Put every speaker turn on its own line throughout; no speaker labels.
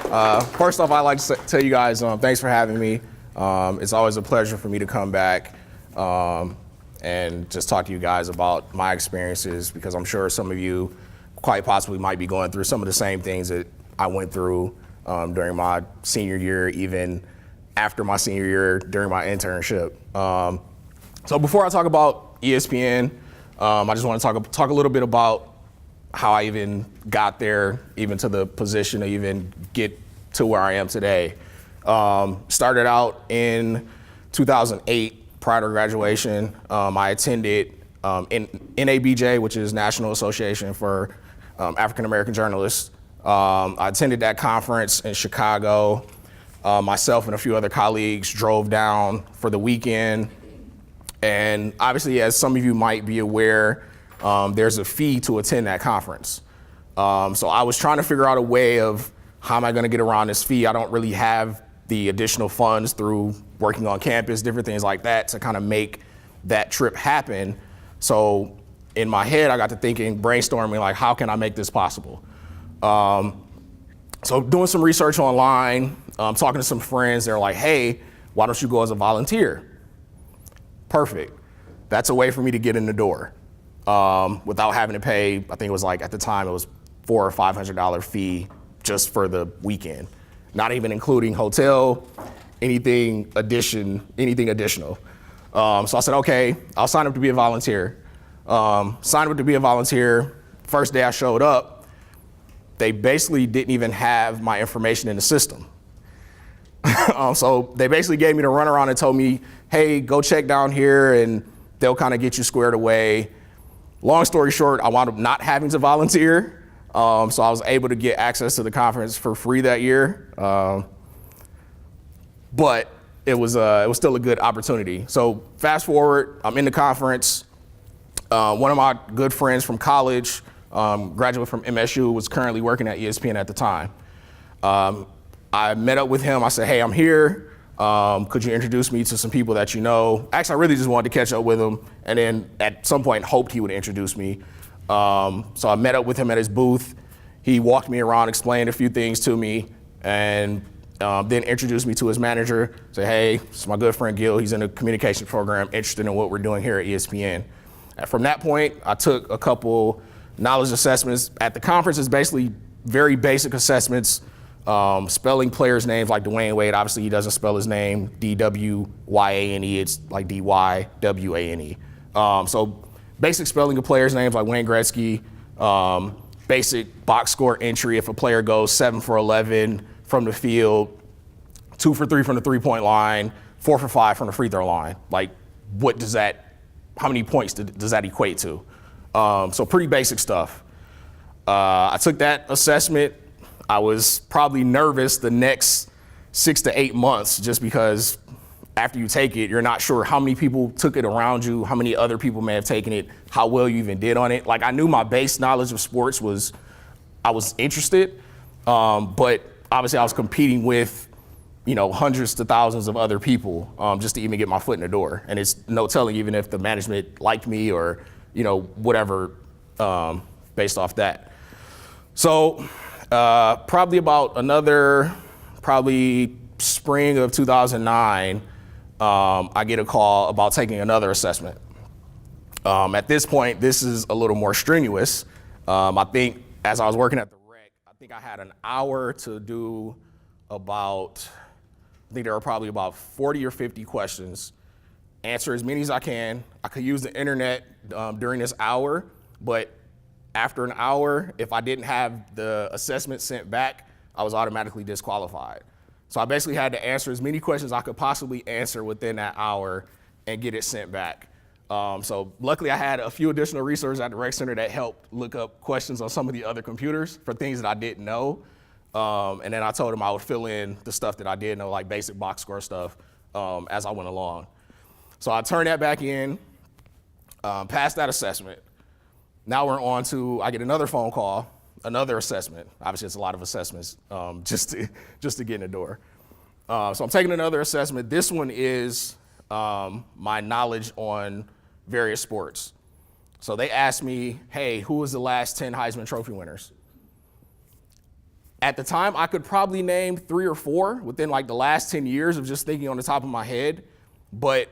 First off, I'd like to tell you guys thanks for having me. It's always a pleasure for me to come back and just talk to you guys about my experiences, because I'm sure some of you quite possibly might be going through some of the same things that I went through during my senior year, even after my senior year during my internship. So before I talk about ESPN, I just want to talk a little bit about how I even got there, even to the position to even get to where I am today. Started out in 2008, prior to graduation. I attended NABJ, which is National Association for African American Journalists. I attended that conference in Chicago. Myself and a few other colleagues drove down for the weekend. And obviously, as some of you might be aware, there's a fee to attend that conference. So I was trying to figure out a way of how am I going to get around this fee. I don't really have the additional funds through working on campus, different things like that, to kind of make that trip happen. So in my head, I got to thinking, brainstorming, like, how can I make this possible? So doing some research online, talking to some friends, they're like, hey, why don't you go as a volunteer? Perfect. That's a way for me to get in the door without having to pay, I think it was like, at the time, it was $400 or $500 fee just for the weekend, not even including hotel, anything additional. So I said, okay, I'll sign up to be a volunteer. Signed up to be a volunteer. First day I showed up, they basically didn't even have my information in the system. So they basically gave me the runaround and told me, hey, go check down here and they'll kind of get you squared away. Long story short, I wound up not having to volunteer. So I was able to get access to the conference for free that year. But it was still a good opportunity. So fast forward, I'm in the conference. One of my good friends from college, graduate from MSU, was currently working at ESPN at the time. I met up with him. I said, hey, I'm here. Could you introduce me to some people that you know? Actually, I really just wanted to catch up with him, and then at some point hoped he would introduce me. So I met up with him at his booth. He walked me around, explained a few things to me, and then introduced me to his manager. Said, hey, this is my good friend Gil. He's in the communications program, interested in what we're doing here at ESPN. And from that point, I took a couple knowledge assessments. At the conference, it's basically very basic assessments. Spelling players' names, like Dwayne Wade. Obviously, he doesn't spell his name D-W-Y-A-N-E. It's like D-Y-W-A-N-E. So basic spelling of players' names, like Wayne Gretzky. Basic box score entry if a player goes 7 for 11 from the field, 2 for 3 from the three-point line, 4 for 5 from the free throw line. Like, how many points does that equate to? So pretty basic stuff. I took that assessment. I was probably nervous the next 6 to 8 months, just because after you take it, you're not sure how many people took it around you, how many other people may have taken it, how well you even did on it. Like, I knew my base knowledge of sports I was interested, but obviously I was competing with, hundreds to thousands of other people just to even get my foot in the door. And it's no telling even if the management liked me or, whatever, based off that. So probably spring of 2009, I get a call about taking another assessment. At this point, this is a little more strenuous. I think as I was working at the rec, I think I had an hour to do I think there were probably about 40 or 50 questions, answer as many as I can. I could use the internet during this hour, but after an hour, if I didn't have the assessment sent back, I was automatically disqualified. So I basically had to answer as many questions I could possibly answer within that hour and get it sent back. So luckily I had a few additional resources at the rec center that helped look up questions on some of the other computers for things that I didn't know. And then I told them I would fill in the stuff that I did know, like basic box score stuff, as I went along. So I turned that back in, passed that assessment. Now we're on to, I get another phone call, another assessment. Obviously it's a lot of assessments just to get in the door. So I'm taking another assessment. This one is my knowledge on various sports. So they asked me, hey, who was the last 10 Heisman Trophy winners? At the time, I could probably name 3 or 4 within like the last 10 years of just thinking on the top of my head. But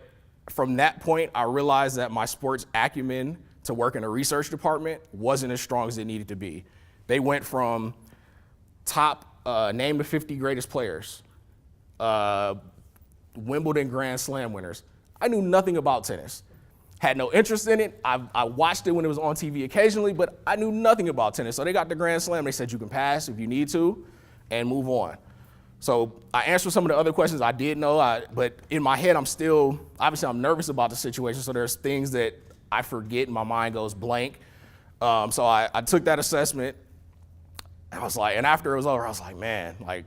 from that point, I realized that my sports acumen to work in a research department wasn't as strong as it needed to be. They went from top name the 50 greatest players, Wimbledon Grand Slam winners. I knew nothing about tennis. Had no interest in it. I watched it when it was on TV occasionally, but I knew nothing about tennis. So they got the Grand Slam. They said you can pass if you need to and move on. So I answered some of the other questions I did know, but in my head, obviously I'm nervous about the situation. So there's things that I forget and my mind goes blank. So I took that assessment. I was like, and after it was over, I was like, man, like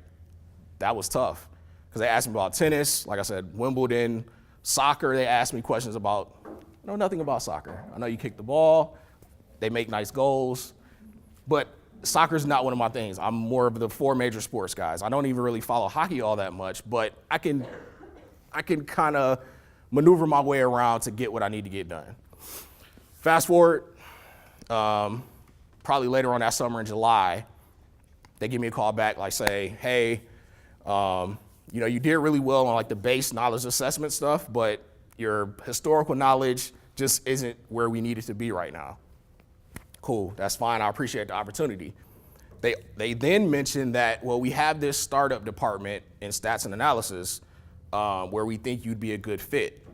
that was tough. Because they asked me about tennis, like I said, Wimbledon, soccer. They asked me questions about, I know nothing about soccer. I know you kick the ball, they make nice goals, but soccer's not one of my things. I'm more of the 4 major sports guys. I don't even really follow hockey all that much, but I can kind of maneuver my way around to get what I need to get done. Fast forward, probably later on that summer in July, they give me a call back, like say, hey, you did really well on like the base knowledge assessment stuff, but your historical knowledge just isn't where we need it to be right now. Cool, that's fine, I appreciate the opportunity. They then mentioned that, well, we have this startup department in stats and analysis where we think you'd be a good fit.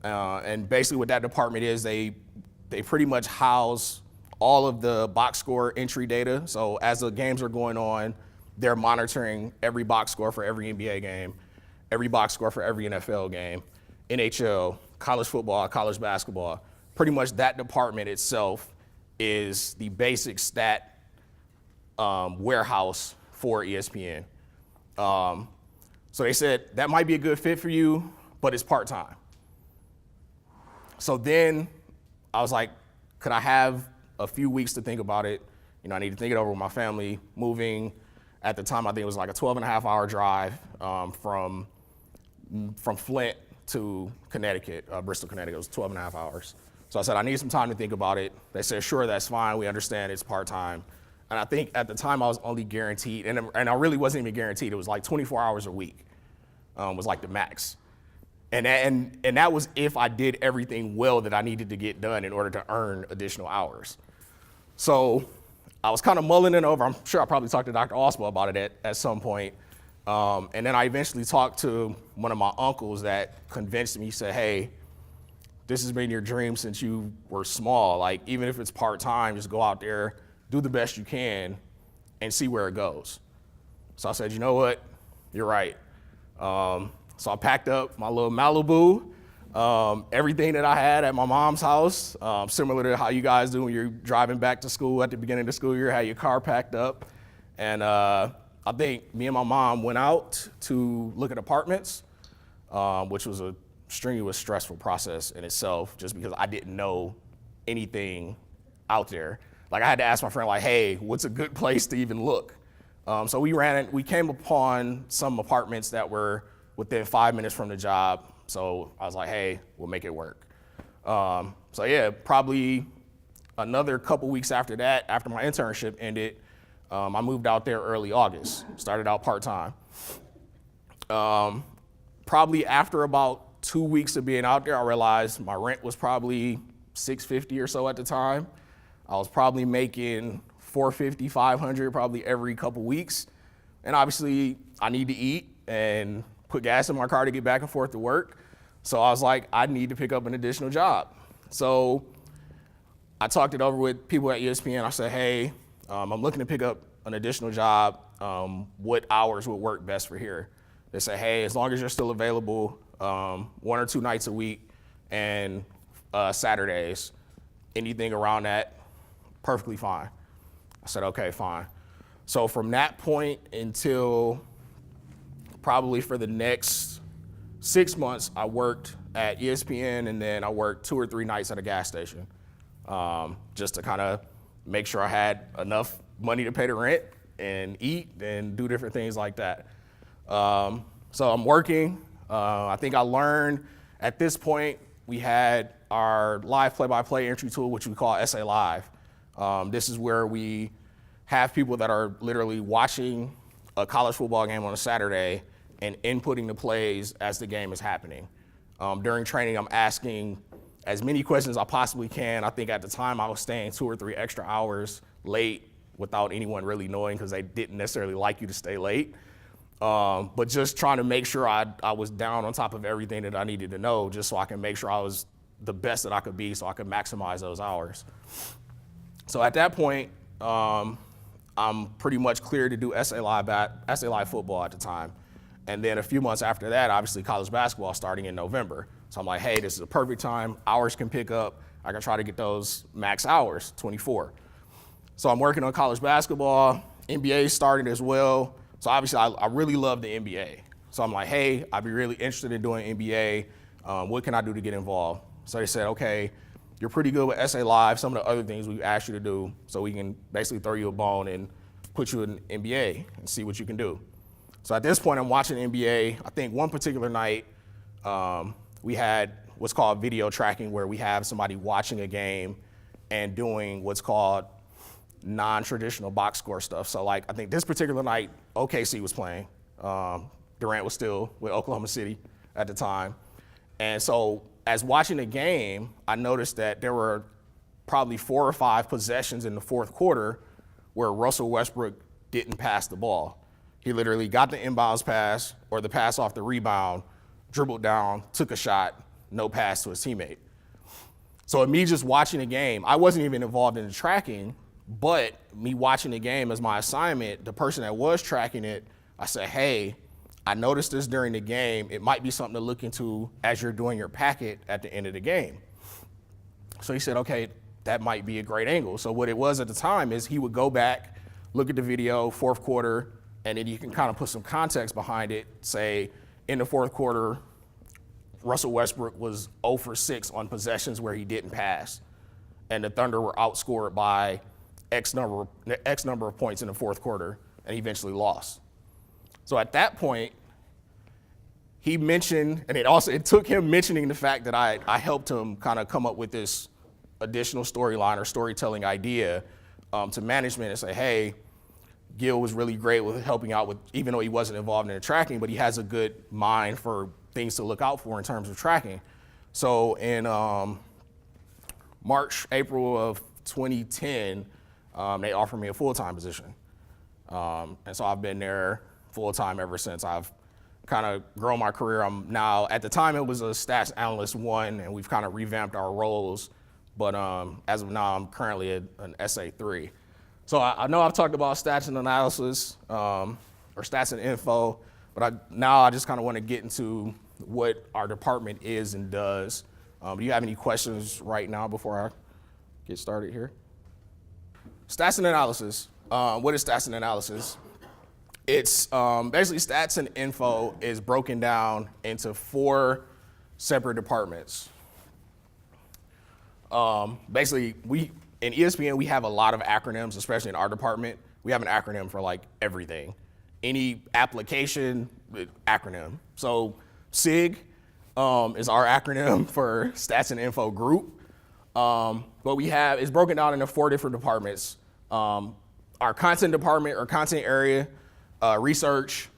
And basically what that department is, they pretty much house all of the box score entry data. So as the games are going on, they're monitoring every box score for every NBA game, every box score for every NFL game, NHL, college football, college basketball. Pretty much that department itself is the basic stat warehouse for ESPN. So they said, that might be a good fit for you, but it's part-time. So then I was like, could I have a few weeks to think about it? I need to think it over with my family. Moving, at the time, I think it was like a 12-and-a-half-hour drive from Flint to Connecticut, Bristol, Connecticut. It was 12 and a half hours. So I said, I need some time to think about it. They said, sure, that's fine. We understand it's part-time. And I think at the time I was only guaranteed, and I really wasn't even guaranteed. It was like 24 hours a week was like the max. And that was if I did everything well that I needed to get done in order to earn additional hours. So I was kind of mulling it over. I'm sure I probably talked to Dr. Oswald about it at some point. And then I eventually talked to one of my uncles that convinced me, said, hey, this has been your dream since you were small. Like, even if it's part-time, just go out there, do the best you can, and see where it goes. So I said, you know what? You're right. So I packed up my little Malibu, everything that I had at my mom's house, similar to how you guys do when you're driving back to school at the beginning of the school year, have your car packed up. And I think me and my mom went out to look at apartments, which was a strenuous, stressful process in itself, just because I didn't know anything out there. Like, I had to ask my friend, like, hey, what's a good place to even look? So we came upon some apartments that were within 5 minutes from the job. So I was like, hey, we'll make it work. So yeah, probably another couple weeks after that, after my internship ended, I moved out there early August, started out part-time. Probably after about 2 weeks of being out there, I realized my rent was probably $650 or so at the time. I was probably making $450, $500 probably every couple weeks. And obviously I need to eat and put gas in my car to get back and forth to work. So I was like, I need to pick up an additional job. So I talked it over with people at ESPN. I said, hey, I'm looking to pick up an additional job. What hours would work best for here? They said, hey, as long as you're still available 1 or 2 nights a week and Saturdays, anything around that, perfectly fine. I said, okay, fine. So from that point until probably for the next 6 months, I worked at ESPN, and then I worked 2 or 3 nights at a gas station, just to kind of make sure I had enough money to pay the rent and eat and do different things like that. So I'm working. I think I learned at this point, we had our live play-by-play entry tool, which we call SA Live. This is where we have people that are literally watching a college football game on a Saturday and inputting the plays as the game is happening. During training, I'm asking as many questions as I possibly can. I think at the time I was staying 2 or 3 extra hours late without anyone really knowing, because they didn't necessarily like you to stay late. But just trying to make sure I was down on top of everything that I needed to know, just so I can make sure I was the best that I could be, so I could maximize those hours. So at that point, I'm pretty much clear to do SA Live football at the time. And then a few months after that, obviously college basketball starting in November. So I'm like, hey, this is a perfect time. Hours can pick up. I can try to get those max hours, 24. So I'm working on college basketball. NBA started as well. So obviously I really love the NBA. So I'm like, hey, I'd be really interested in doing NBA. What can I do to get involved? So they said, okay, you're pretty good with SA Live, some of the other things we asked you to do, so we can basically throw you a bone and put you in NBA and see what you can do. So at this point, I'm watching NBA. I think one particular night, we had what's called video tracking, where we have somebody watching a game and doing what's called non-traditional box score stuff. So like, I think this particular night, OKC was playing. Durant was still with Oklahoma City at the time. And so as watching the game, I noticed that there were probably 4 or 5 possessions in the fourth quarter where Russell Westbrook didn't pass the ball. He literally got the inbounds pass or the pass off the rebound, dribbled down, took a shot, no pass to his teammate. So me just watching the game, I wasn't even involved in the tracking, but me watching the game as my assignment, the person that was tracking it, I said, hey, I noticed this during the game. It might be something to look into as you're doing your packet at the end of the game. So he said, okay, that might be a great angle. So what it was at the time is he would go back, look at the video, fourth quarter, and then you can kind of put some context behind it. Say, in the fourth quarter, Russell Westbrook was 0 for 6 on possessions where he didn't pass. And the Thunder were outscored by X number of points in the fourth quarter, and he eventually lost. So at that point, he mentioned, and it took him mentioning the fact that I helped him kind of come up with this additional storyline or storytelling idea to management and say, hey, Gil was really great with helping out with, even though he wasn't involved in the tracking, but he has a good mind for things to look out for in terms of tracking. So in April of 2010, they offered me a full-time position. And so I've been there full-time ever since. I've kind of grown my career. I'm now, at the time it was a stats analyst 1, and we've kind of revamped our roles. But as of now, I'm currently an SA 3. So I know I've talked about stats and analysis, or stats and info, but now I just kind of want to get into what our department is and does. Do you have any questions right now before I get started here? Stats and analysis. What is stats and analysis? It's basically stats and info is broken down into 4 separate departments. Basically, in ESPN, we have a lot of acronyms, especially in our department. We have an acronym for like everything. Any application, acronym. So SIG is our acronym for Stats and Info Group. But it's broken down into 4 different departments. Our content department or content area, research,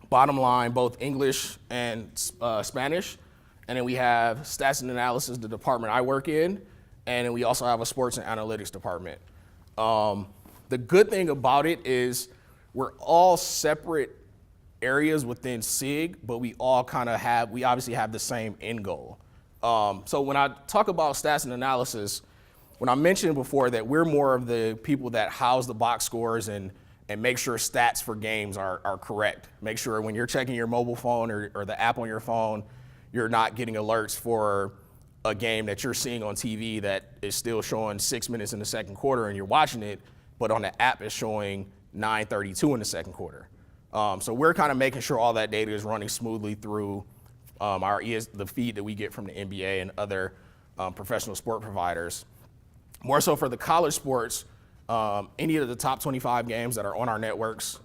bottom line, both English and Spanish. And then we have stats and analysis, the department I work in. And then we also have a sports and analytics department. The good thing about it is we're all separate areas within SIG, but we all we obviously have the same end goal. So when I talk about stats and analysis, when I mentioned before that we're more of the people that house the box scores and make sure stats for games are correct. Make sure when you're checking your mobile phone or the app on your phone, you're not getting alerts for a game that you're seeing on TV that is still showing 6 minutes in the second quarter and you're watching it, but on the app it's showing 9:32 in the second quarter. So we're kind of making sure all that data is running smoothly through the feed that we get from the NBA and other professional sport providers. More so for the college sports, any of the top 25 games that are on our networks,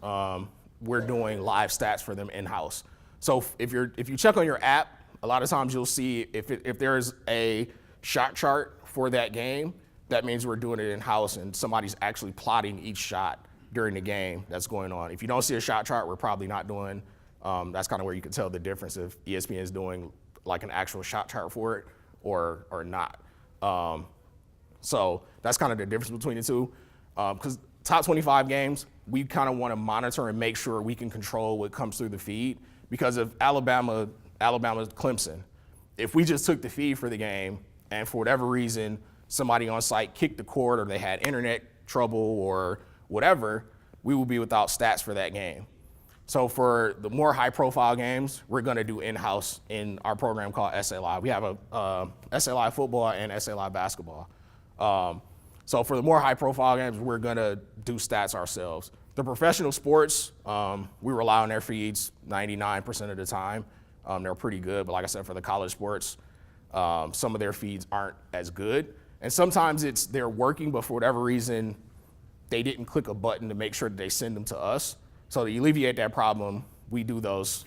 we're doing live stats for them in-house. So if you check on your app, a lot of times you'll see if there is a shot chart for that game, that means we're doing it in-house and somebody's actually plotting each shot during the game that's going on. If you don't see a shot chart, we're probably not doing, that's kind of where you can tell the difference if ESPN is doing like an actual shot chart for it or not. So that's kind of the difference between the two. Because top 25 games, we kind of want to monitor and make sure we can control what comes through the feed. Because of Alabama's Clemson, if we just took the feed for the game and for whatever reason somebody on site kicked the cord or they had internet trouble or whatever, we will be without stats for that game. So for the more high-profile games, we're going to do in-house in our program called SA Live. We have a SA Live football and SA Live basketball. So for the more high-profile games, we're going to do stats ourselves. The professional sports, we rely on their feeds 99% of the time. They're pretty good, but like I said, for the college sports, some of their feeds aren't as good. And sometimes they're working, but for whatever reason, they didn't click a button to make sure that they send them to us. So to alleviate that problem, we do those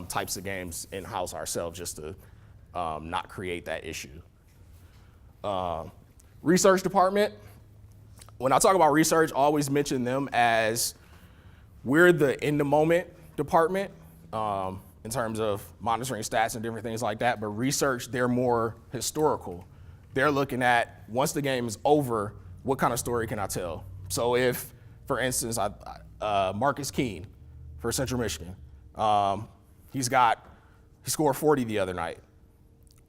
types of games in-house ourselves just to not create that issue. Research department, when I talk about research, I always mention them as we're the in-the-moment department in terms of monitoring stats and different things like that, but research, they're more historical. They're looking at, once the game is over, what kind of story can I tell? So if, for instance, Marcus Keene for Central Michigan, he scored 40 the other night.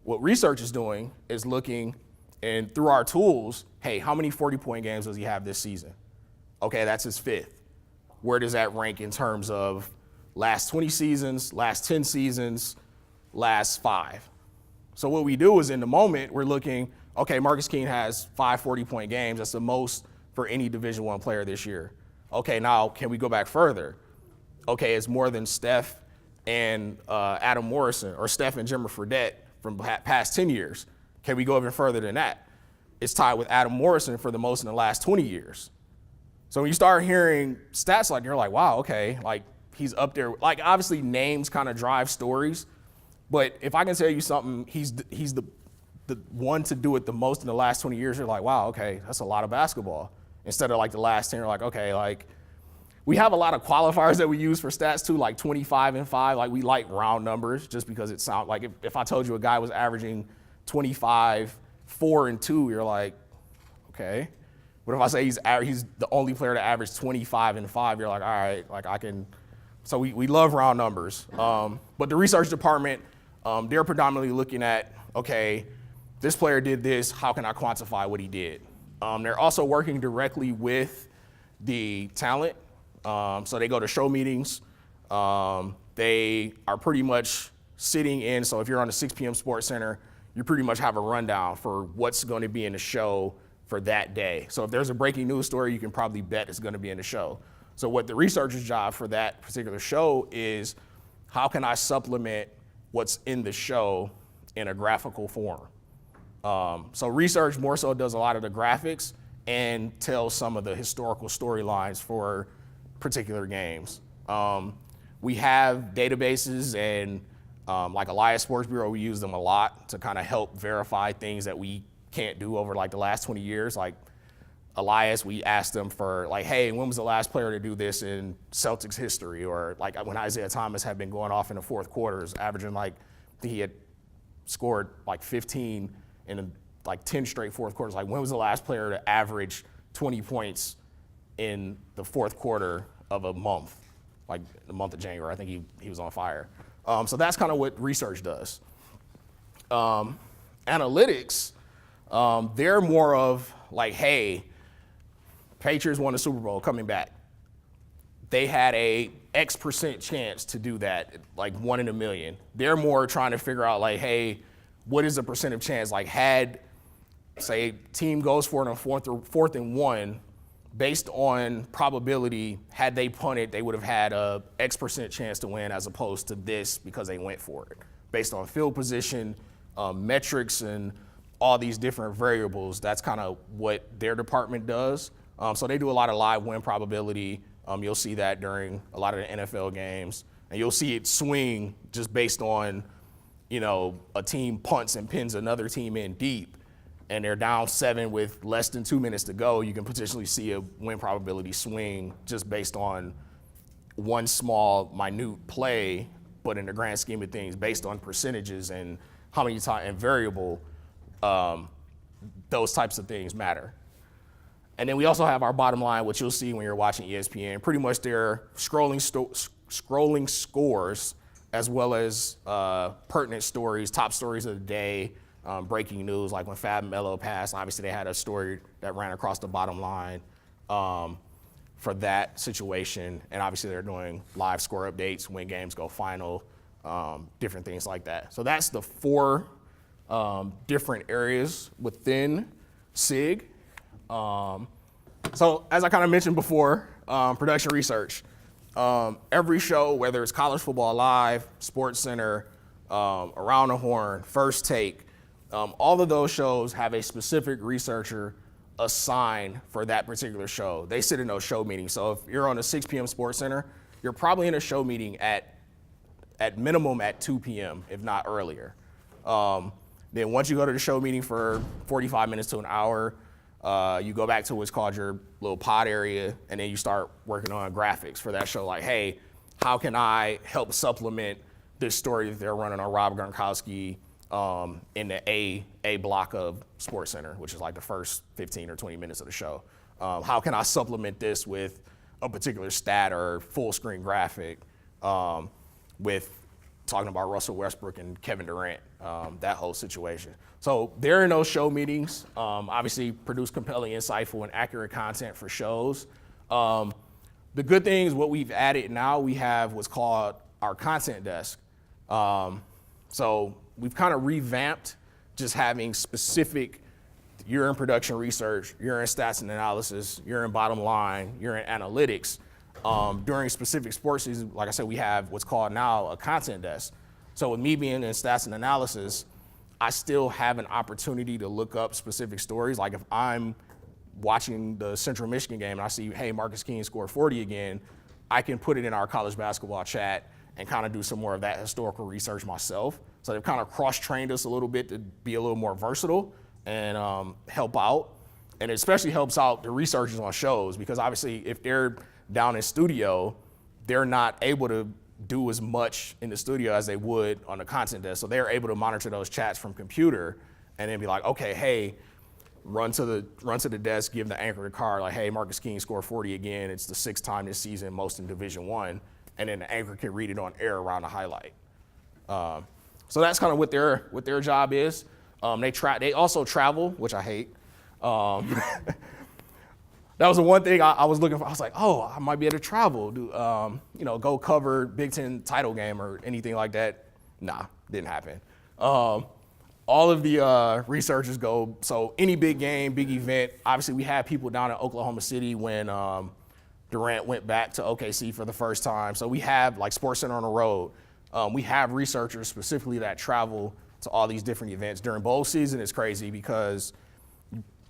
What research is doing is looking, and through our tools, hey, how many 40-point games does he have this season? Okay, that's his 5th. Where does that rank in terms of last 20 seasons, last 10 seasons, last 5? So what we do is in the moment, we're looking, okay, Marcus Keene has 5 40-point games. That's the most for any Division I player this year. Okay, now can we go back further? Okay, it's more than Steph and Adam Morrison or Steph and Jimmer Fredette from past 10 years. Can we go even further than that? It's tied with Adam Morrison for the most in the last 20 years. So when you start hearing stats like, you're like, wow, okay, like he's up there. Like obviously names kind of drive stories, but if I can tell you something, he's the one to do it the most in the last 20 years, you're like, wow, okay, that's a lot of basketball. Instead of like the last 10, you're like, okay, like we have a lot of qualifiers that we use for stats too, like 25 and 5. Like we like round numbers just because it sounds like if I told you a guy was averaging 25, 4 and 2, you're like, okay. But if I say he's the only player to average 25 and 5, you're like, all right, like I can. So we love round numbers. But the research department, they're predominantly looking at, okay, this player did this, how can I quantify what he did? They're also working directly with the talent. So they go to show meetings. They are pretty much sitting in, so if you're on the 6 p.m. Sports Center, you pretty much have a rundown for what's going to be in the show for that day. So if there's a breaking news story, you can probably bet it's going to be in the show. So what the researcher's job for that particular show is, how can I supplement what's in the show in a graphical form? So research more so does a lot of the graphics and tells some of the historical storylines for particular games. We have databases and like Elias Sports Bureau, we use them a lot to kind of help verify things that we can't do over like the last 20 years. Like Elias, we asked them for like, hey, when was the last player to do this in Celtics history? Or like when Isaiah Thomas had been going off in the fourth quarters, averaging like, I think he had scored like 15 in like 10 straight fourth quarters. Like when was the last player to average 20 points in the fourth quarter of a month? Like the month of January, I think he was on fire. So that's kind of what research does. Analytics, they're more of like, hey, Patriots won the Super Bowl coming back. They had a X% chance to do that, like 1 in a million. They're more trying to figure out like, hey, what is the percent of chance? Like had, say, team goes for it on fourth and 1, based on probability, had they punted, they would have had a X% chance to win as opposed to this because they went for it. Based on field position, metrics, and all these different variables, that's kind of what their department does. So they do a lot of live win probability. You'll see that during a lot of the NFL games. And you'll see it swing just based on, you know, a team punts and pins another team in deep. and they're down 7 with less than 2 minutes to go, you can potentially see a win probability swing just based on one small, minute play, but in the grand scheme of things, based on percentages and how many times and variable, those types of things matter. And then we also have our bottom line, which you'll see when you're watching ESPN. Pretty much they're scrolling scores as well as pertinent stories, top stories of the day, breaking news, like when Fab Melo passed. Obviously, they had a story that ran across the bottom line for that situation. And obviously, they're doing live score updates when games go final, different things like that. So that's the 4 different areas within SIG. So as I kind of mentioned before, production research. Every show, whether it's College Football Live, Sports Center, Around the Horn, First Take, all of those shows have a specific researcher assigned for that particular show. They sit in those show meetings. So if you're on a 6 p.m. Sports Center, you're probably in a show meeting at minimum at 2 p.m., if not earlier. Then once you go to the show meeting for 45 minutes to an hour, you go back to what's called your little pod area, and then you start working on graphics for that show. Like, hey, how can I help supplement this story that they're running on Rob Gronkowski in the A block of Sports Center, which is like the first 15 or 20 minutes of the show? How can I supplement this with a particular stat or full screen graphic with talking about Russell Westbrook and Kevin Durant, that whole situation. So they're in those show meetings, obviously produce compelling, insightful, and accurate content for shows. The good thing is what we've added now, we have what's called our content desk. So we've kind of revamped just having specific, you're in production research, you're in stats and analysis, you're in bottom line, you're in analytics. During specific sports seasons, like I said, we have what's called now a content desk. So with me being in stats and analysis, I still have an opportunity to look up specific stories. Like if I'm watching the Central Michigan game and I see, hey, Marcus King scored 40 again, I can put it in our college basketball chat and kind of do some more of that historical research myself. So they've kind of cross-trained us a little bit to be a little more versatile and help out. And it especially helps out the researchers on shows, because obviously if they're down in studio, they're not able to do as much in the studio as they would on the content desk. So they're able to monitor those chats from computer and then be like, okay, hey, run to the desk, give the anchor the card, like, hey, Marcus King scored 40 again. It's the 6th time this season, most in Division I. And then the anchor can read it on air around the highlight. So that's kind of what their job is. They also travel, which I hate. That was the one thing I was looking for. I was like, oh, I might be able to travel, go cover Big Ten title game or anything like that. Nah, didn't happen. All of the researchers go, so any big game, big event, obviously we had people down in Oklahoma City when Durant went back to OKC for the first time. So we have like Sports Center on the road. We have researchers specifically that travel to all these different events. During bowl season, it's crazy because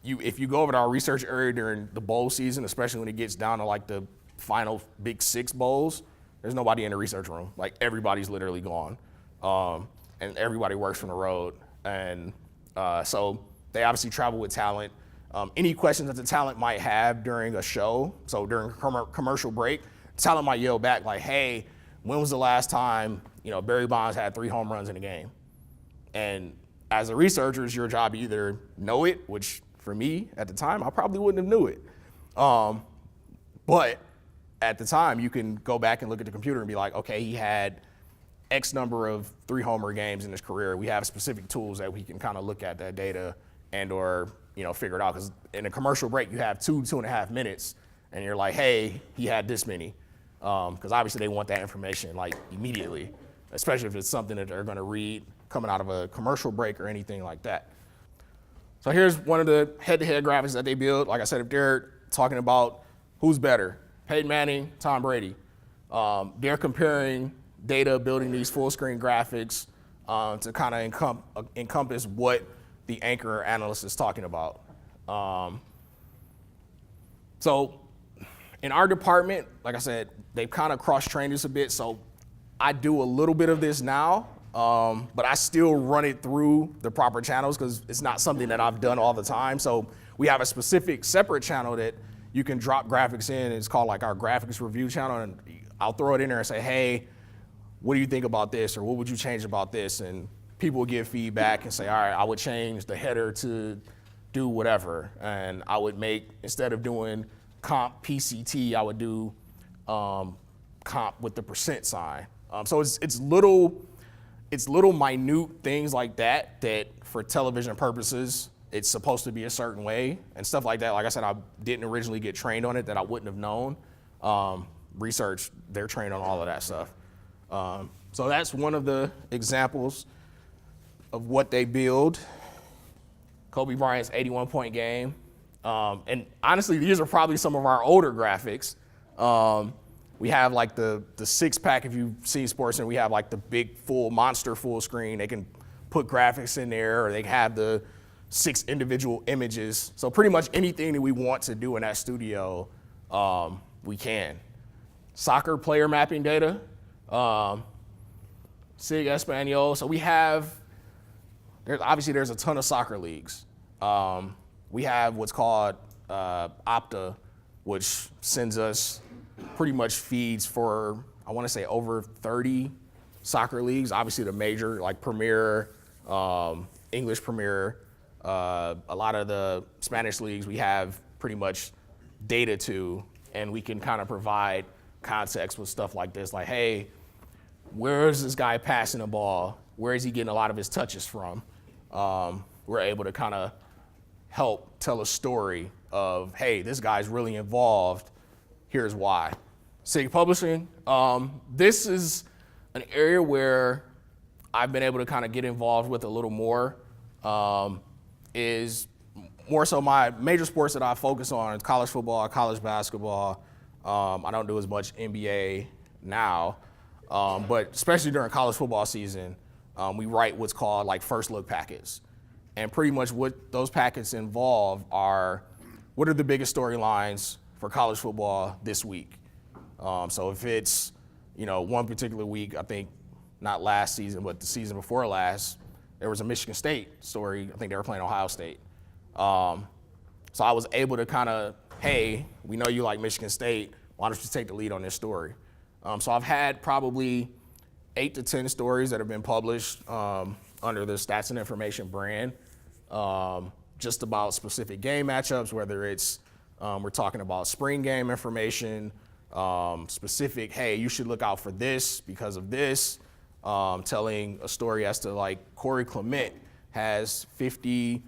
if you go over to our research area during the bowl season, especially when it gets down to like the final Big 6 bowls, there's nobody in the research room. Like everybody's literally gone. And everybody works from the road. And so they obviously travel with talent. Any questions that the talent might have during a show, so during commercial break, talent might yell back like, hey, when was the last time, Barry Bonds had 3 home runs in a game? And as a researcher, it's your job to either know it, which for me at the time, I probably wouldn't have knew it. But at the time, you can go back and look at the computer and be like, okay, he had X number of 3 homer games in his career. We have specific tools that we can kind of look at that data and or figure it out. Because in a commercial break, you have 2.5 minutes, and you're like, hey, he had this many. Because obviously they want that information like immediately, especially if it's something that they're going to read coming out of a commercial break or anything like that. So here's one of the head-to-head graphics that they build. Like I said, if they're talking about who's better, Peyton Manning, Tom Brady, they're comparing data, building these full-screen graphics to kind of encompass what the anchor or analyst is talking about. So in our department, like I said, they've kind of cross-trained us a bit. So I do a little bit of this now, but I still run it through the proper channels because it's not something that I've done all the time. So we have a specific separate channel that you can drop graphics in. It's called like our graphics review channel, and I'll throw it in there and say, hey, what do you think about this, or what would you change about this? And people will give feedback and say, all right, I would change the header to do whatever, and I would make, instead of doing comp PCT, I would do comp with the percent sign. So it's little minute things like that for television purposes, it's supposed to be a certain way and stuff like that. Like I said, I didn't originally get trained on it, that I wouldn't have known. Research, they're trained on all of that stuff. So that's one of the examples of what they build. Kobe Bryant's 81-point game. And honestly, these are probably some of our older graphics. We have like the 6-pack, if you've seen SportsCenter, we have like the big monster full screen. They can put graphics in there, or they have the 6 individual images. So pretty much anything that we want to do in that studio, we can. Soccer player mapping data, SIG Espanol. So we have, there's a ton of soccer leagues. We have what's called Opta, which sends us pretty much feeds for, I want to say, over 30 soccer leagues. Obviously the major, like Premier, English Premier, a lot of the Spanish leagues we have pretty much data to, and we can kind of provide context with stuff like this, like, hey, where is this guy passing the ball? Where is he getting a lot of his touches from? We're able to kind of help tell a story of, hey, this guy's really involved, here's why. SIG Publishing, this is an area where I've been able to kind of get involved with a little more, is more so my major sports that I focus on is college football, college basketball. I don't do as much NBA now, but especially during college football season, we write what's called like first look packets. And pretty much what those packets involve are, what are the biggest storylines for college football this week? So if it's, one particular week, I think not last season, but the season before last, there was a Michigan State story. I think they were playing Ohio State. So I was able to kind of, hey, we know you like Michigan State. Why don't you take the lead on this story? So I've had probably 8 to 10 stories that have been published under the Stats and Information brand, just about specific game matchups, whether it's we're talking about spring game information, specific, hey, you should look out for this because of this, telling a story as to like Corey Clement has 50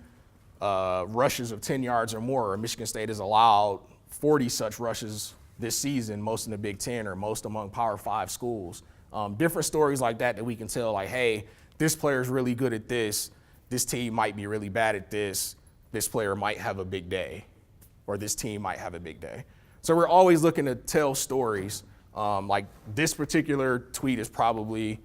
rushes of 10 yards or more. Michigan State has allowed 40 such rushes this season, most in the Big Ten or most among Power 5 schools. Different stories like that we can tell, like, hey, this player is really good at this team might be really bad at this player might have a big day, or this team might have a big day. So we're always looking to tell stories. Like this particular tweet is probably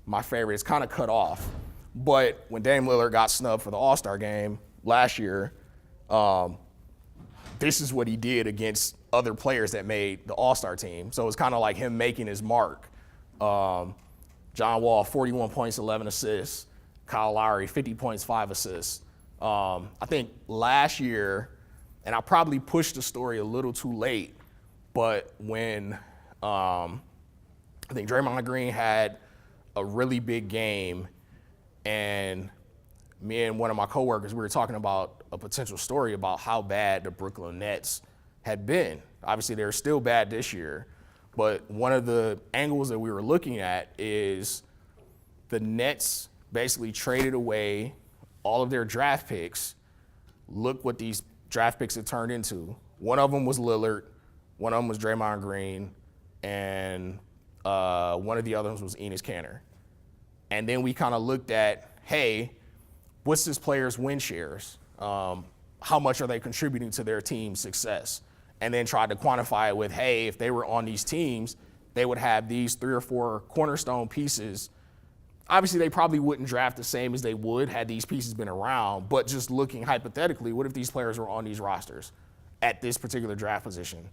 my favorite. It's kind of cut off, but when Dame Lillard got snubbed for the All-Star game last year, this is what he did against other players that made the All-Star team. So it's kind of like him making his mark. John Wall, 41 points, 11 assists. Kyle Lowry, 50 points, 5 assists. I think last year, and I probably pushed the story a little too late, but when I think Draymond Green had a really big game, and me and one of my coworkers, we were talking about a potential story about how bad the Brooklyn Nets had been. Obviously, they're still bad this year, but one of the angles that we were looking at is the Nets basically traded away all of their draft picks. Look what these draft picks had turned into. One of them was Lillard, one of them was Draymond Green, and one of the other ones was Enes Kanter. And then we kind of looked at, hey, what's this player's win shares? How much are they contributing to their team's success? And then tried to quantify it with, hey, if they were on these teams, they would have these 3 or 4 cornerstone pieces. Obviously, they probably wouldn't draft the same as they would had these pieces been around, but just looking hypothetically, what if these players were on these rosters at this particular draft position?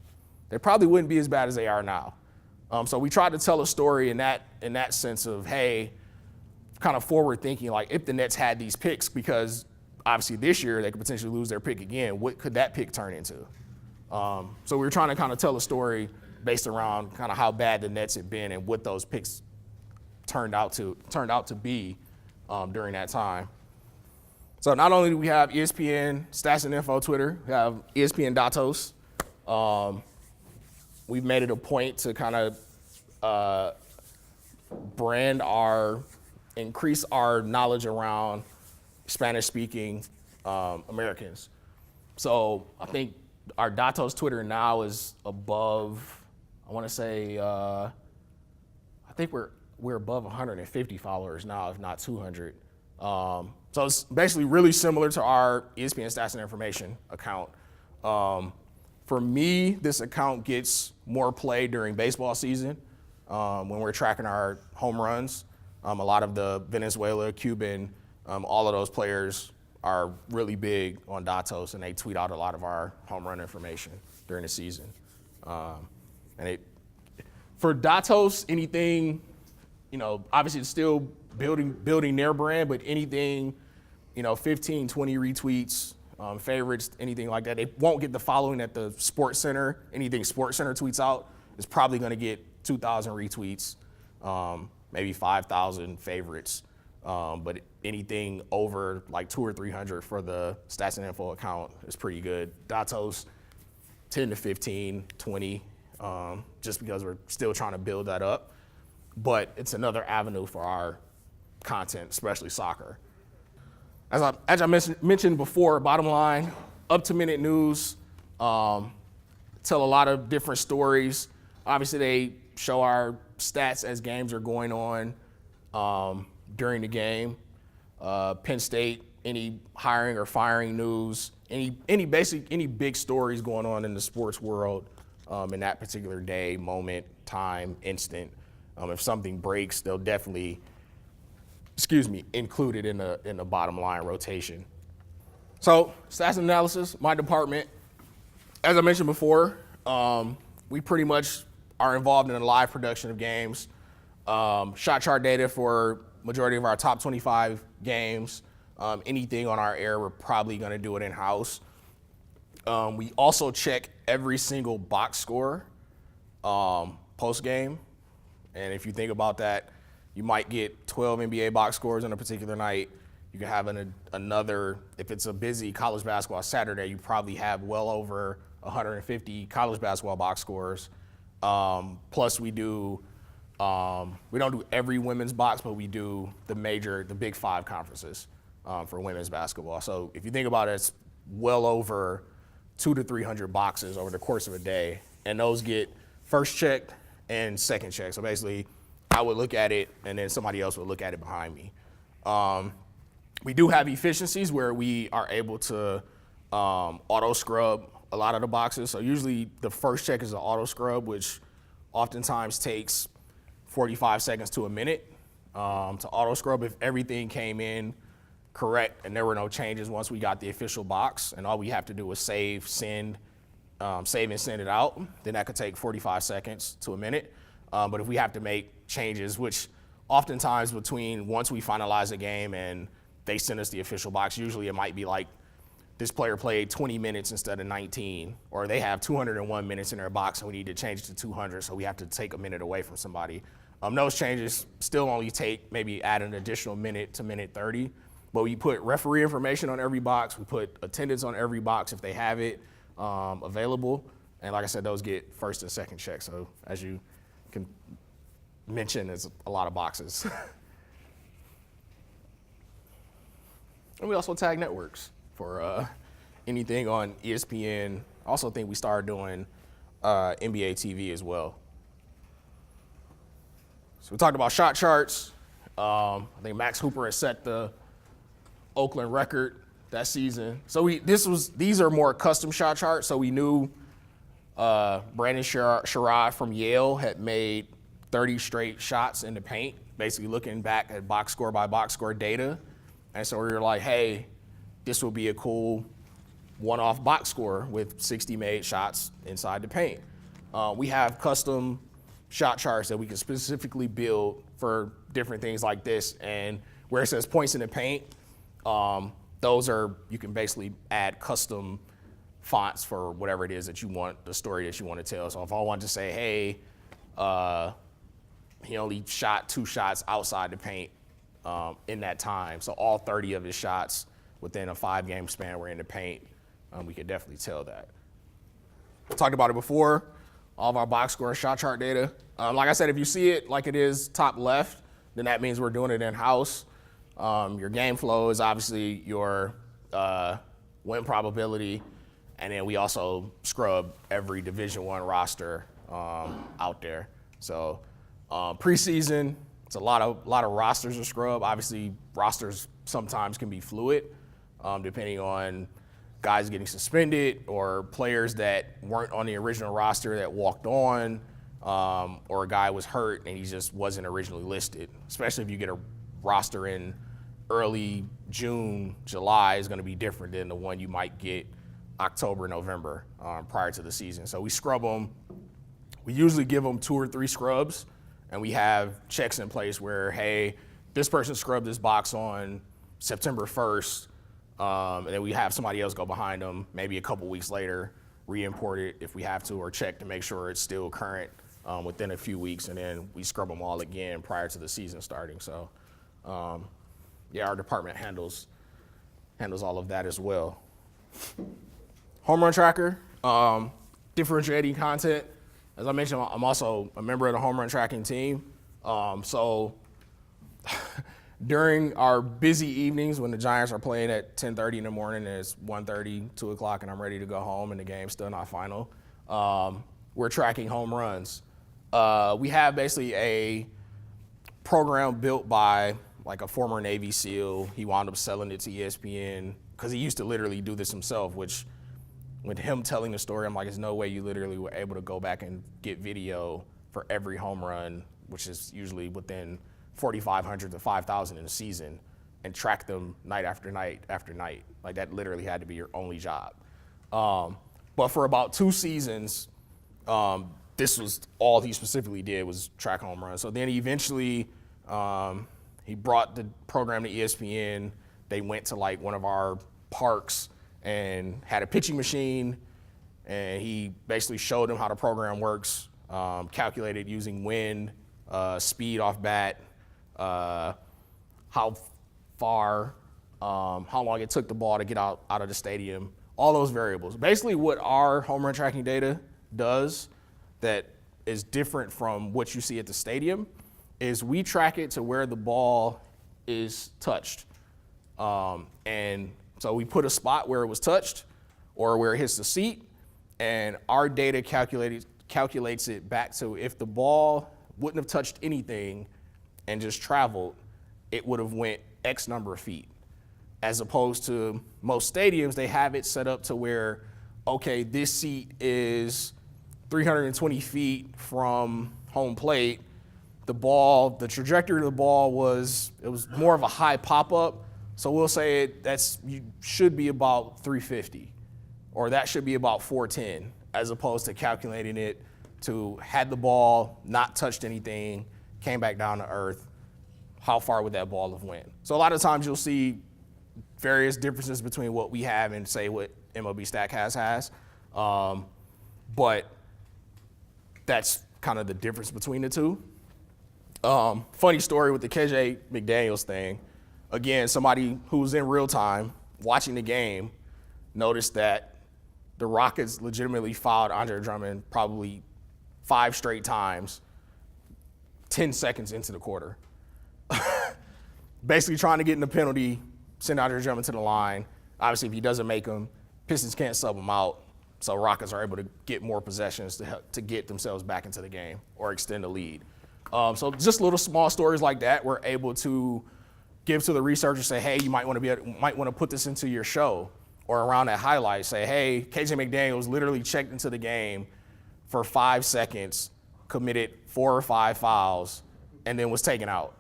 They probably wouldn't be as bad as they are now. So we tried to tell a story in that sense of, hey, kind of forward thinking, like if the Nets had these picks, because obviously this year they could potentially lose their pick again, what could that pick turn into? So we were trying to kind of tell a story based around kind of how bad the Nets had been and what those picks turned out to be during that time. So not only do we have ESPN Stats and Info Twitter, we have ESPN Datos. We've made it a point to kind of increase our knowledge around Spanish-speaking Americans. So I think our Datos Twitter now is above, I want to say, I think we're above 150 followers now, if not 200. So it's basically really similar to our ESPN Stats and Information account. For me, this account gets more play during baseball season when we're tracking our home runs. A lot of the Venezuela, Cuban, all of those players are really big on Datos, and they tweet out a lot of our home run information during the season. For Datos, anything, obviously it's still building their brand, but anything, 15, 20 retweets, favorites, anything like that. They won't get the following that the Sports Center, anything Sports Center tweets out is probably going to get 2,000 retweets, maybe 5,000 favorites. But anything over like 200 or 300 for the Stats and Info account is pretty good. Datos, 10 to 15, 20, just because we're still trying to build that up. But it's another avenue for our content, especially soccer. As I mentioned before, bottom line, up-to-minute news, tell a lot of different stories. Obviously, they show our stats as games are going on during the game. Penn State, any hiring or firing news, any big stories going on in the sports world in that particular day, moment, time, instant. If something breaks, they'll definitely include it in the bottom line rotation. So stats and analysis, my department. As I mentioned before, we pretty much are involved in the live production of games. Shot chart data for majority of our top 25 games. Anything on our air, we're probably going to do it in-house. We also check every single box score post-game. And if you think about that, you might get 12 NBA box scores on a particular night. You can have another, if it's a busy college basketball Saturday, you probably have well over 150 college basketball box scores. Plus we don't do every women's box, but we do the big five conferences for women's basketball. So if you think about it, it's well over 200 to 300 boxes over the course of a day. And those get first checked and second checked. So basically, I would look at it, and then somebody else would look at it behind me. We do have efficiencies where we are able to auto scrub a lot of the boxes. So usually the first check is an auto scrub, which oftentimes takes 45 seconds to a minute to auto scrub if everything came in correct and there were no changes once we got the official box, and all we have to do is save and send it out. Then that could take 45 seconds to a minute. But if we have to make changes, which oftentimes between once we finalize a game and they send us the official box, usually it might be like this player played 20 minutes instead of 19, or they have 201 minutes in their box and we need to change it to 200, so we have to take a minute away from somebody. Those changes still only take maybe add an additional minute to minute 30, but we put referee information on every box, we put attendance on every box if they have it available, and like I said, those get first and second checks. So as you can mention, there's a lot of boxes. And we also tag networks for anything on ESPN. I also think we started doing NBA TV as well. So we talked about shot charts. I think Max Hooper has set the Oakland record that season. So these are more custom shot charts. So we knew Brandon Sherrod from Yale had made 30 straight shots in the paint, basically looking back at box score by box score data. And so we were like, hey, this will be a cool one-off box score with 60 made shots inside the paint. We have custom shot charts that we can specifically build for different things like this. And where it says points in the paint, those are, you can basically add custom fonts for whatever it is that you want, the story that you want to tell. So if I want to say, hey, he only shot 2 shots outside the paint in that time, so all 30 of his shots within a 5-game span were in the paint, we could definitely tell that. I talked about it before, all of our box score shot chart data. Like I said, if you see it like it is top left, then that means we're doing it in-house. Your game flow is obviously your win probability, and then we also scrub every Division I roster out there. So preseason, it's a lot of rosters to scrub. Obviously, rosters sometimes can be fluid, depending on guys getting suspended or players that weren't on the original roster that walked on, or a guy was hurt and he just wasn't originally listed. Especially if you get a roster in early June, July is going to be different than the one you might get October, November, prior to the season. So we scrub them. We usually give them 2 or 3 scrubs, and we have checks in place where, hey, this person scrubbed this box on September 1st, and then we have somebody else go behind them, maybe a couple weeks later, re-import it if we have to, or check to make sure it's still current within a few weeks, and then we scrub them all again prior to the season starting. So, yeah, our department handles all of that as well. Home run tracker, differentiating content. As I mentioned, I'm also a member of the home run tracking team. So during our busy evenings when the Giants are playing at 10:30 in the morning and it's 1:30, 2 o'clock, and I'm ready to go home and the game's still not final, we're tracking home runs. We have basically a program built by like a former Navy SEAL. He wound up selling it to ESPN because he used to literally do this himself, which with him telling the story, I'm like, there's no way you literally were able to go back and get video for every home run, which is usually within 4,500 to 5,000 in a season, and track them night after night after night. Like that literally had to be your only job. But for about 2 seasons, this was all he specifically did was track home runs. So then he eventually, he brought the program to ESPN. They went to like one of our parks and had a pitching machine, and he basically showed them how the program works, calculated using wind, speed off bat, how far, how long it took the ball to get out of the stadium, all those variables. Basically what our home run tracking data does that is different from what you see at the stadium is we track it to where the ball is touched. And so we put a spot where it was touched or where it hits the seat, and our data calculates it back to if the ball wouldn't have touched anything and just traveled, it would have went X number of feet. As opposed to most stadiums, they have it set up to where, okay, this seat is 320 feet from home plate. The trajectory of the ball was more of a high pop-up. So we'll say you should be about 350, or that should be about 410, as opposed to calculating it to had the ball not touched anything, came back down to earth, how far would that ball have went? So a lot of times you'll see various differences between what we have and say what MLB StatCast has, but that's kind of the difference between the two. Funny story with the KJ McDaniels thing. Again, somebody who's in real time watching the game noticed that the Rockets legitimately fouled Andre Drummond probably 5 straight times, 10 seconds into the quarter. Basically trying to get in the penalty, send Andre Drummond to the line. Obviously, if he doesn't make them, Pistons can't sub him out, so Rockets are able to get more possessions to get themselves back into the game or extend the lead. So just little small stories like that, we're able to give to the researchers, say, hey, you might want to put this into your show, or around that highlight, say, hey, KJ McDaniels literally checked into the game for 5 seconds, committed 4 or 5 fouls, and then was taken out.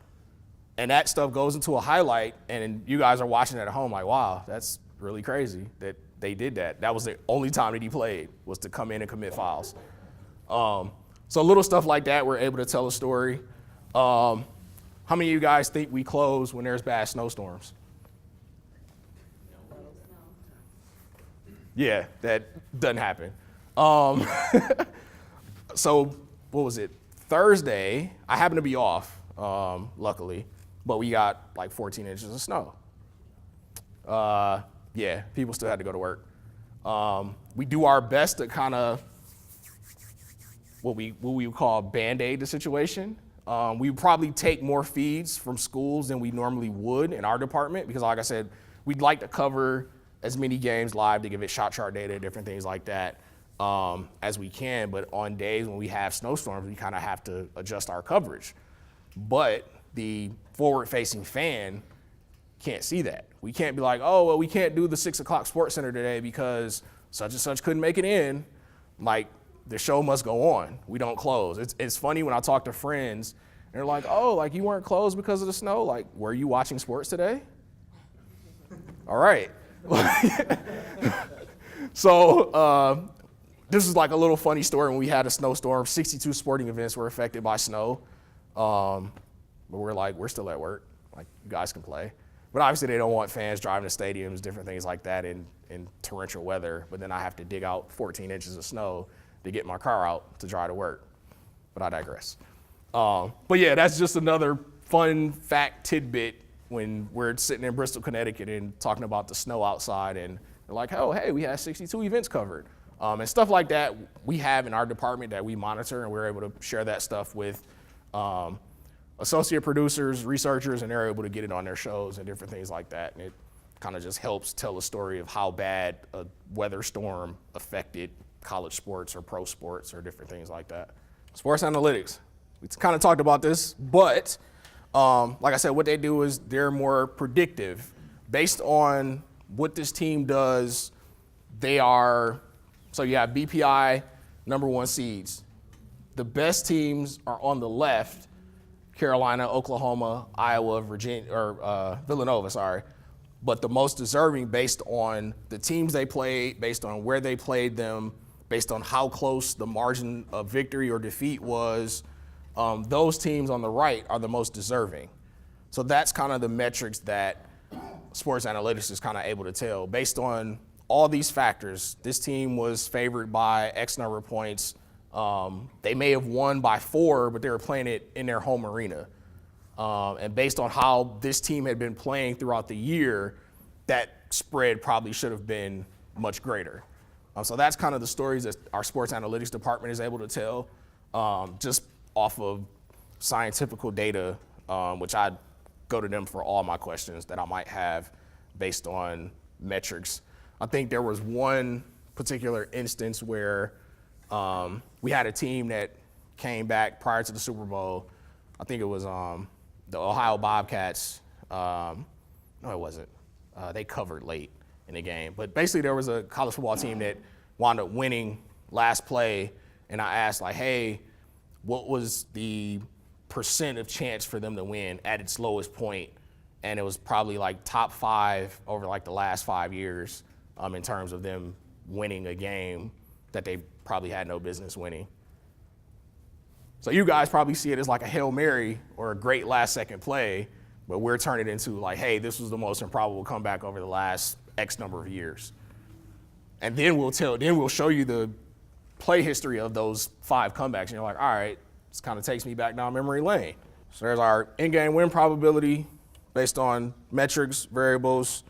And that stuff goes into a highlight, and you guys are watching it at home like, wow, that's really crazy that they did that. That was the only time that he played, was to come in and commit fouls. So little stuff like that, we're able to tell a story. How many of you guys think we close when there's bad snowstorms? Yeah, that doesn't happen. So what was it? Thursday, I happened to be off, luckily, but we got like 14 inches of snow. Yeah, people still had to go to work. We do our best to kind of what we would call Band-Aid the situation. We would probably take more feeds from schools than we normally would in our department because, like I said, we'd like to cover as many games live to give it shot chart data, different things like that as we can. But on days when we have snowstorms, we kind of have to adjust our coverage. But the forward-facing fan can't see that. We can't be like, oh, well, we can't do the 6 o'clock Sports Center today because such and such couldn't make it in. Like, the show must go on. We don't close. It's funny when I talk to friends, and they're like, oh, like you weren't closed because of the snow? Like, were you watching sports today? All right. So this is like a little funny story. When we had a snowstorm, 62 sporting events were affected by snow. But we're still at work. Like, you guys can play. But obviously they don't want fans driving to stadiums, different things like that in torrential weather. But then I have to dig out 14 inches of snow to get my car out to drive to work. But I digress. But yeah, that's just another fun fact tidbit when we're sitting in Bristol, Connecticut and talking about the snow outside and they're like, oh, hey, we had 62 events covered. And stuff like that we have in our department that we monitor, and we're able to share that stuff with associate producers, researchers, and they're able to get it on their shows and different things like that. And it kind of just helps tell a story of how bad a weather storm affected college sports or pro sports or different things like that. Sports analytics, we kind of talked about this, but like I said, what they do is they're more predictive. Based on what this team does, they are, so you have BPI, number 1 seeds. The best teams are on the left, Carolina, Oklahoma, Iowa, Virginia, or Villanova, sorry. But the most deserving based on the teams they played, based on where they played them, based on how close the margin of victory or defeat was, those teams on the right are the most deserving. So that's kind of the metrics that sports analytics is kind of able to tell. Based on all these factors, this team was favored by X number of points. They may have won by 4, but they were playing it in their home arena. And based on how this team had been playing throughout the year, that spread probably should have been much greater. So that's kind of the stories that our sports analytics department is able to tell, just off of scientific data, which I go to them for all my questions that I might have based on metrics. I think there was one particular instance where we had a team that came back prior to the Super Bowl. I think it was the Ohio Bobcats. No, it wasn't. They covered late in the game. But basically there was a college football team that wound up winning last play, and I asked, like, hey, what was the percent of chance for them to win at its lowest point? And it was probably like top 5 over like the last 5 years in terms of them winning a game that they probably had no business winning. So you guys probably see it as like a Hail Mary or a great last second play, but we're turning it into like, hey, this was the most improbable comeback over the last X number of years. And then we'll show you the play history of those 5 comebacks, and you're like, all right, this kind of takes me back down memory lane. So there's our in-game win probability based on metrics, variables,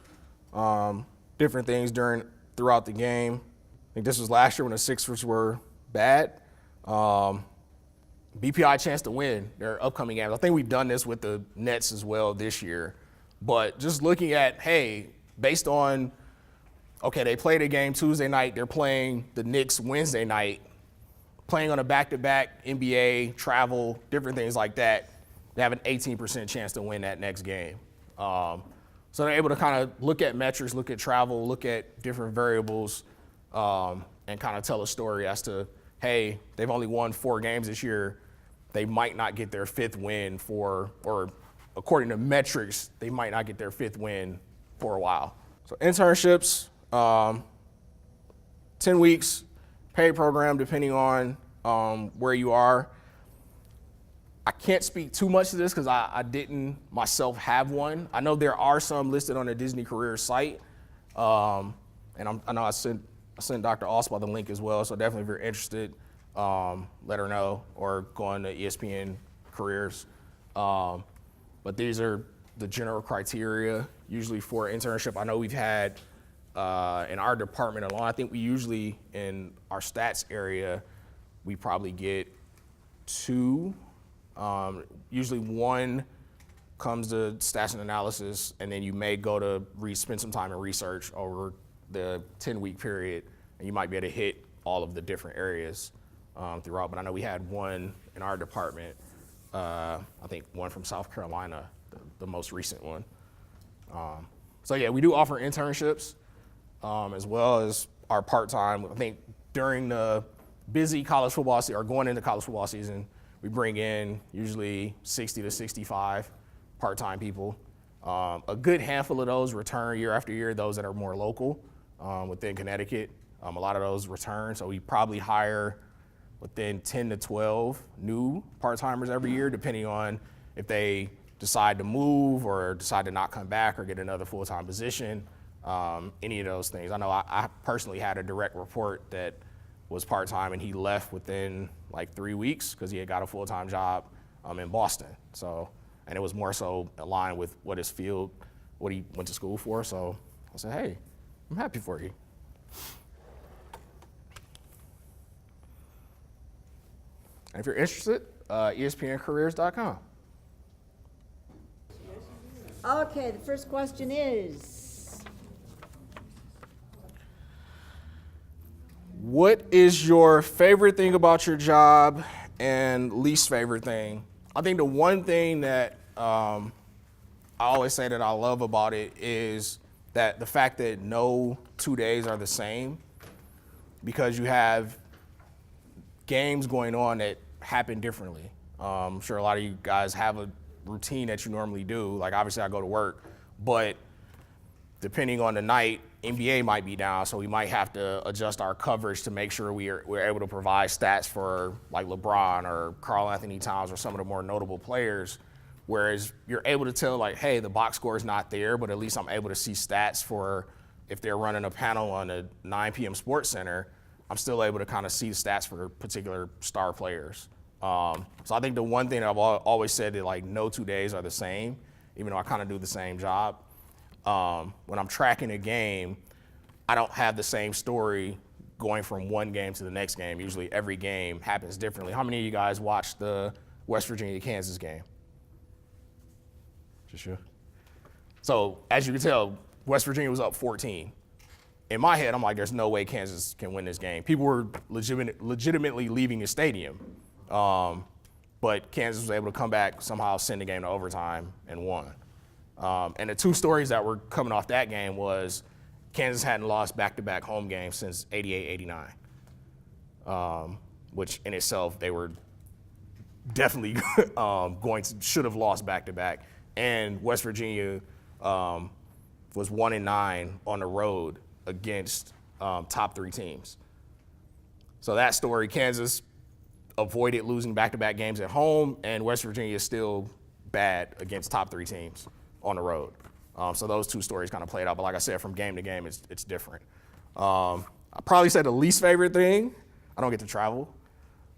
different things throughout the game. I think this was last year when the Sixers were bad. BPI chance to win their upcoming games. I think we've done this with the Nets as well this year. But just looking at, hey, based on, okay, they played a game Tuesday night, they're playing the Knicks Wednesday night, playing on a back-to-back NBA, travel, different things like that, they have an 18% chance to win that next game. So they're able to kind of look at metrics, look at travel, look at different variables, and kind of tell a story as to, hey, they've only won 4 games this year. They might not get their 5th win or according to metrics, they might not get their 5th win for a while. So internships, 10 weeks, paid program depending on where you are. I can't speak too much to this because I didn't myself have one. I know there are some listed on the Disney Careers site. And I know I sent Dr. Oswald the link as well, so definitely if you're interested, let her know or go on to ESPN Careers. But these are the general criteria usually for internship. I know we've had in our department alone, I think we usually in our stats area, we probably get 2. Usually 1 comes to stats and analysis, and then you may go to spend some time in research over the 10-week period, and you might be able to hit all of the different areas throughout. But I know we had 1 in our department, I think 1 from South Carolina, the most recent one. So yeah, we do offer internships as well as our part-time. I think during the busy college football season, or going into college football season, we bring in usually 60 to 65 part-time people. A good handful of those return year after year, those that are more local within Connecticut. A lot of those return, so we probably hire within 10 to 12 new part-timers every year, depending on if they decide to move or decide to not come back or get another full-time position, any of those things. I know I personally had a direct report that was part-time and he left within like 3 weeks because he had got a full-time job in Boston. So, and it was more so aligned with what his field, what he went to school for. So I said, hey, I'm happy for you. And if you're interested, ESPNcareers.com.
Okay, the first question is,
what is your favorite thing about your job and least favorite thing? I think the one thing that I always say that I love about it is that the fact that no 2 days are the same, because you have games going on that happen differently. I'm sure a lot of you guys have a routine that you normally do. Like obviously I go to work, but depending on the night, NBA might be down, so we might have to adjust our coverage to make sure we're able to provide stats for like LeBron or Karl Anthony Towns or some of the more notable players. Whereas you're able to tell like, hey, the box score is not there, but at least I'm able to see stats for if they're running a panel on a 9 p.m. Sports Center, I'm still able to kind of see the stats for particular star players. So I think the one thing that I've always said that like no 2 days are the same, even though I kind of do the same job. When I'm tracking a game, I don't have the same story going from one game to the next game. Usually every game happens differently. How many of you guys watched the West Virginia-Kansas game? Just you. So as you can tell, West Virginia was up 14. In my head, I'm like, there's no way Kansas can win this game. People were legitimately leaving the stadium. But Kansas was able to come back, somehow send the game to overtime and won. And the 2 stories that were coming off that game was Kansas hadn't lost back-to-back home games since 88-89, which in itself they were definitely should have lost back-to-back. And West Virginia was 1-9 on the road against top 3 teams. So that story, Kansas avoided losing back-to-back games at home, and West Virginia is still bad against top 3 teams on the road. So those 2 stories kind of played out. But like I said, from game to game, it's different. I probably say the least favorite thing, I don't get to travel.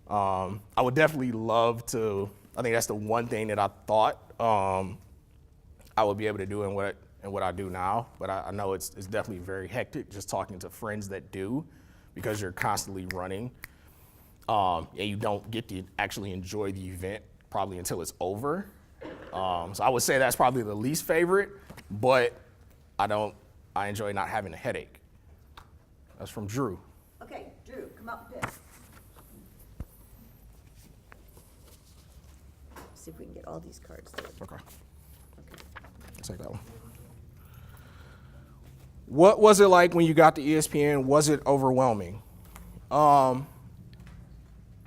I would definitely love to, I think that's the one thing that I thought I would be able to do in what I do now. But I know it's definitely very hectic just talking to friends that do, because you're constantly running. And you don't get to actually enjoy the event probably until it's over. So I would say that's probably the least favorite, but I enjoy not having a headache. That's from Drew.
okay, Drew, come up here. See if we can get all these cards there.
Okay,
Okay.
I'll take that one. What was it like when you got to ESPN? Was it overwhelming?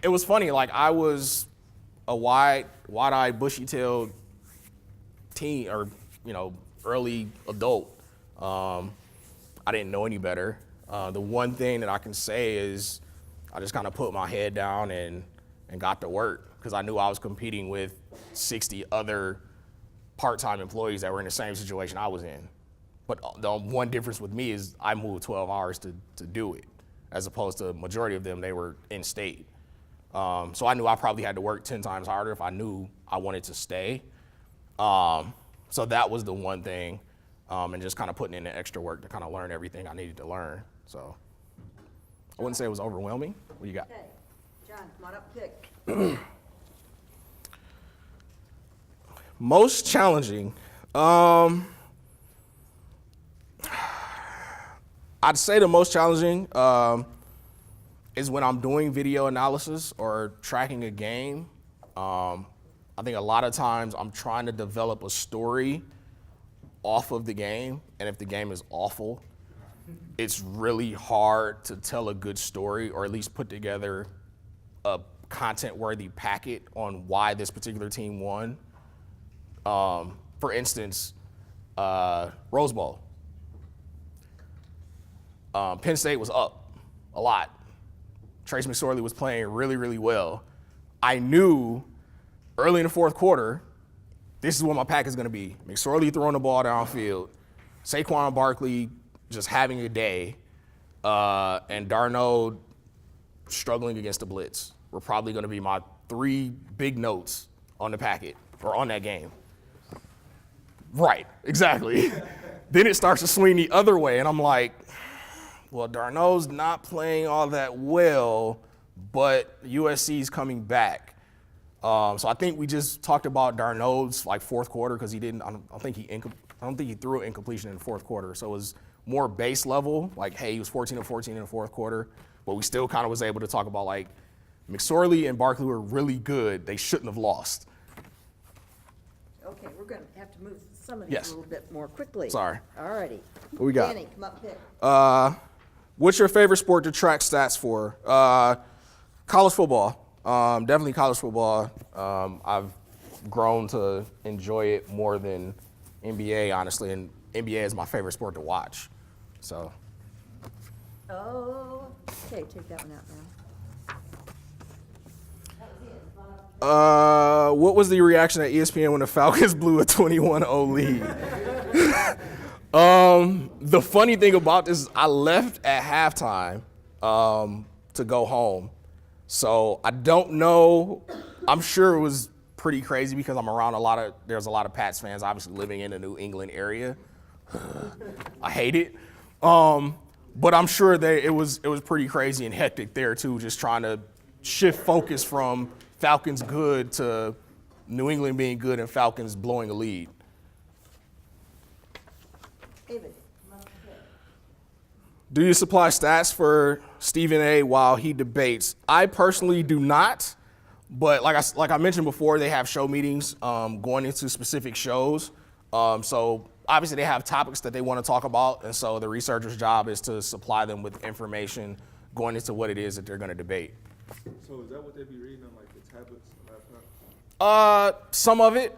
It was funny, like I was a wide-eyed, bushy-tailed teen, or early adult. I didn't know any better. The one thing that I can say is I just kind of put my head down and and got to work because I knew I was competing with 60 other part-time employees that were in the same situation I was in. But the one difference with me is I moved 12 hours to do it, as opposed to majority of them, they were in state. So I knew I probably had to work 10 times harder if I knew I wanted to stay. So that was the one thing, and just kind of putting in the extra work to kind of learn everything I needed to learn. So I wouldn't say it was overwhelming. What do you got?
Okay, John, come on up, pick.
Most challenging. I'd say the most challenging is when I'm doing video analysis or tracking a game. I think a lot of times I'm trying to develop a story off of the game, and if the game is awful, it's really hard to tell a good story or at least put together a content-worthy packet on why this particular team won. For instance, Rose Bowl. Penn State was up a lot. Trace McSorley was playing really, really well. I knew early in the fourth quarter, this is what my pack is going to be. McSorley throwing the ball downfield, Saquon Barkley just having a day, and Darnold struggling against the blitz were probably going to be my 3 big notes on the packet or on that game. Right, exactly. Then it starts to swing the other way, and I'm like, well, Darnold's not playing all that well, but USC's coming back. So I think we just talked about Darnold's fourth quarter because he didn't. I don't think he threw an incompletion in the fourth quarter. So it was more base level, hey, he was 14 of 14 in the fourth quarter, but we still kind of was able to talk about McSorley and Barkley were really good. They shouldn't have lost.
Okay, we're going to have to move some of these
Yes.
a little bit more quickly.
Sorry.
All righty.
What we got?
Danny, come up, pick.
What's your favorite sport to track stats for? College football. Definitely college football. I've grown to enjoy it more than NBA, honestly, and NBA is my favorite sport to watch. So.
Oh, okay, take that one out now.
What was the reaction at ESPN when the Falcons blew a 21-0 lead? The funny thing about this is I left at halftime to go home. So I don't know. I'm sure it was pretty crazy because I'm around there's a lot of Pats fans obviously living in the New England area. I hate it. But I'm sure that it was pretty crazy and hectic there too, just trying to shift focus from Falcons good to New England being good and Falcons blowing a lead.
David, come up, pick.
Do you supply stats for Stephen A. while he debates? I personally do not, but like I mentioned before, they have show meetings going into specific shows. So obviously they have topics that they want to talk about, and so the researcher's job is to supply them with information going into what it is that they're going to debate.
So is that what they be reading on the tablets and laptops?
Some of it.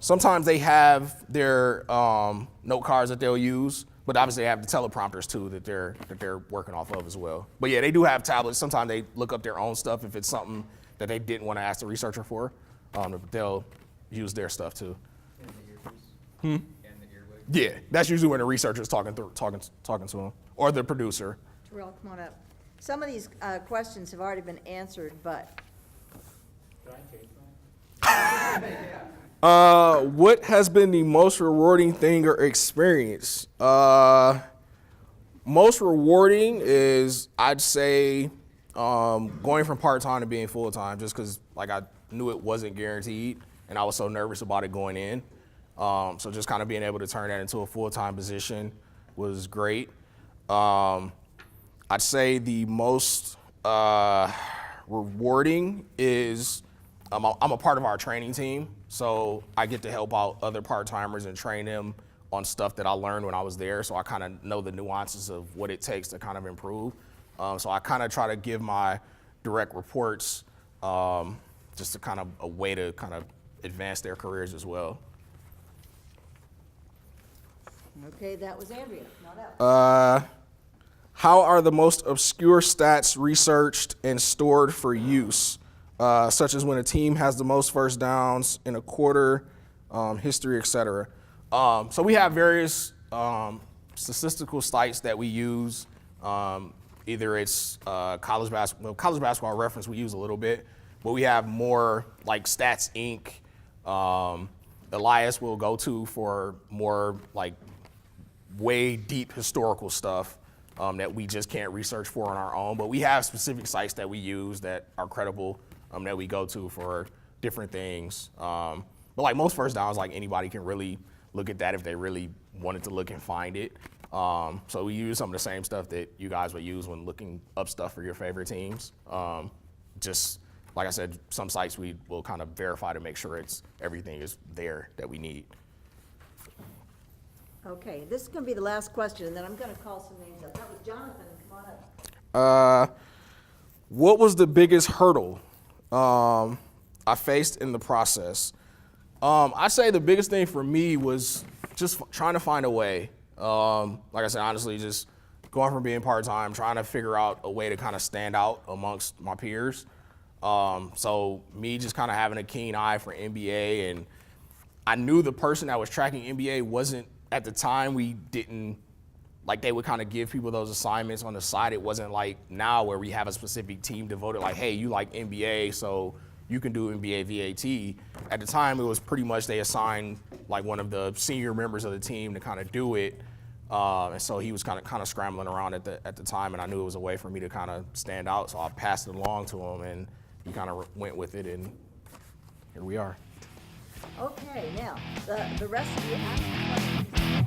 Sometimes they have their note cards that they'll use, but obviously they have the teleprompters too that they're working off of as well. But yeah, they do have tablets. Sometimes they look up their own stuff if it's something that they didn't want to ask the researcher for. They'll use their stuff too.
And the earpiece? And the earwig?
Yeah, that's usually when the researcher's talking to them or the producer.
Terrell, come on up. Some of these questions have already been answered, but
What has been the most rewarding thing or experience? Most rewarding is, I'd say, going from part-time to being full-time, just because I knew it wasn't guaranteed, and I was so nervous about it going in. So just kind of being able to turn that into a full-time position was great. I'd say the most rewarding is I'm a part of our training team, so I get to help out other part-timers and train them on stuff that I learned when I was there, so I kind of know the nuances of what it takes to kind of improve. So I kind of try to give my direct reports just a way to kind of advance their careers as well.
okay, that was Andrea, not out.
How are the most obscure stats researched and stored for use, such as when a team has the most first downs in a quarter, history, etc.? So we have various statistical sites that we use. Either it's college basketball reference we use a little bit, but we have more like Stats Inc. Elias will go to for more like way deep historical stuff that we just can't research for on our own. But we have specific sites that we use that are credible that we go to for different things. But like most first downs, like anybody can really look at that if they really wanted to look and find it. So we use some of the same stuff that you guys would use when looking up stuff for your favorite teams. Just like I said, some sites we will kind of verify to make sure everything is there that we need.
Okay, this is going to be the last question, and then I'm going to call some names up. That was Jonathan, come on up.
What was the biggest hurdle I faced in the process? I say the biggest thing for me was just trying to find a way. Like I said, honestly, just going from being part-time, trying to figure out a way to kind of stand out amongst my peers. So me just kind of having a keen eye for NBA, and I knew the person that was tracking NBA wasn't, at the time we didn't, like they would kind of give people those assignments on the side. It wasn't like now where we have a specific team devoted, like, hey, you like NBA, so you can do NBA VAT. At the time, it was pretty much they assigned like one of the senior members of the team to kind of do it. And so he was kind of scrambling around at the time, and I knew it was a way for me to kind of stand out. So I passed it along to him, and he kind of went with it, and here we are.
Okay, now, the rest of you have some questions.